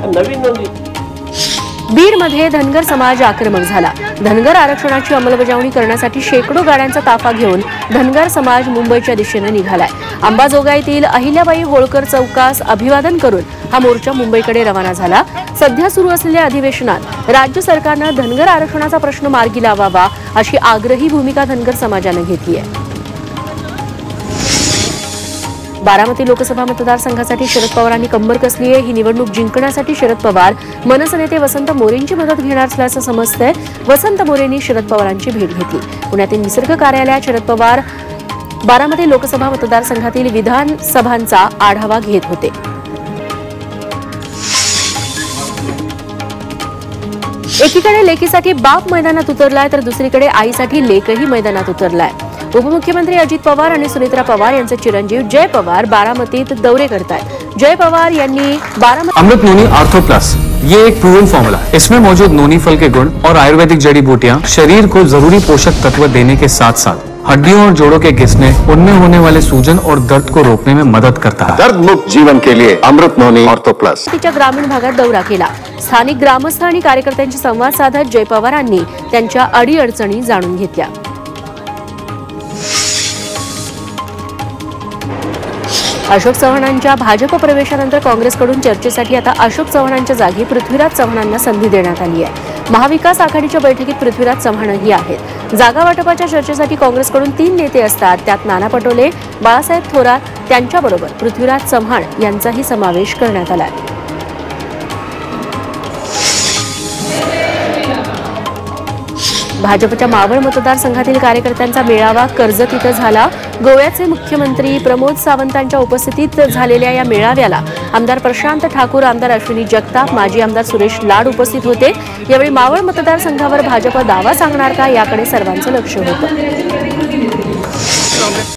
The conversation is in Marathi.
नवीन नोंदी। बीडमध्ये धनगर समाज आक्रमक झाला। धनगर आरक्षणाची अंमलबजावणी करण्यासाठी शेकडो गाड्यांचा ताफा घेऊन धनगर समाज मुंबईच्या दिशेने निघालाय। अंबाजोगाईतील अहिल्याबाई होळकर चौकास अभिवादन करून हा मोर्चा मुंबईकडे रवाना झाला। सध्या सुरू असलेल्या अधिवेशनात राज्य सरकारने धनगर आरक्षणाचा प्रश्न मार्गी लावावा अशी आग्रही भूमिका धनगर समाजाने घेतली आहे। बारामती लोकसभा मतदारसंघासाठी शरद पवारांनी कंबर कसली आहे। ही निवडणूक जिंकण्यासाठी शरद पवार मनसे नेते वसंत मोरेंची मदत घेणार असल्याचं समजतंय। वसंत मोरेंनी शरद पवारांची भेट घेतली। पुण्यातील निसर्ग कार्यालयात शरद पवार बारामती लोकसभा मतदारसंघातील विधानसभांचा आढावा घेत होते। एकीकडे लेकीसाठी बाप मैदानात उतरलाय तर दुसरीकडे आईसाठी लेकही मैदानात उतरलाय। उपमुख्यमंत्री अजित पवार आणि सुनेत्रा पवार यांचे चिरंजीव जय पवार बारामतीत दौरे करतायत। जय पवार यांनी बारामती अमृत नोनी आर्थो प्लस ये एक प्रूवन फॉर्मूला है। इसमें मौजूद नोनी फल के गुण और आयुर्वेदिक जड़ी बूटियां शरीर को जरूरी पोषक तत्व देने के साथ साथ हड्डियों और जोड़ों के घिसने, उनमें होने वाले सूजन और दर्द को रोकने में मदद करता है। दर्द मुक्त जीवन के लिए अमृत नोनी आर्थो प्लस। तिच्या ग्रामीण भागात दौरा केला। स्थानिक ग्रामस्थ आणि कार्यकर्त्यांशी संवाद साधत जय पवारांनी त्यांच्या अडीअडचणी जाणून घेतल्या। अशोक चव्हाणांच्या भाजप प्रवेशानंतर काँग्रेसकडून चर्चेसाठी आता अशोक चव्हाणांच्या जागी पृथ्वीराज चव्हाणांना संधी देण्यात आली आहे। महाविकास आघाडीच्या बैठकीत पृथ्वीराज चव्हाणही आहेत। जागा वाटपाच्या चर्चेसाठी काँग्रेसकडून 3 नेते असतात। त्यात नाना पटोले, बाळासाहेब थोरात त्यांच्याबरोबर पृथ्वीराज चव्हाण यांचाही समावेश करण्यात आला आहे। भाजपच्या मावळ मतदारसंघातील कार्यकर्त्यांचा मेळावा कर्जत इथं झाला। गोव्याचे मुख्यमंत्री प्रमोद सावंतांच्या उपस्थितीत झालेल्या या मेळाव्याला आमदार प्रशांत ठाकूर, आमदार अश्विनी जगताप, माजी आमदार सुरेश लाड उपस्थित होते। यावेळी मावळ मतदारसंघावर भाजप दावा सांगणार का याकडे सर्वांचं लक्ष होतं।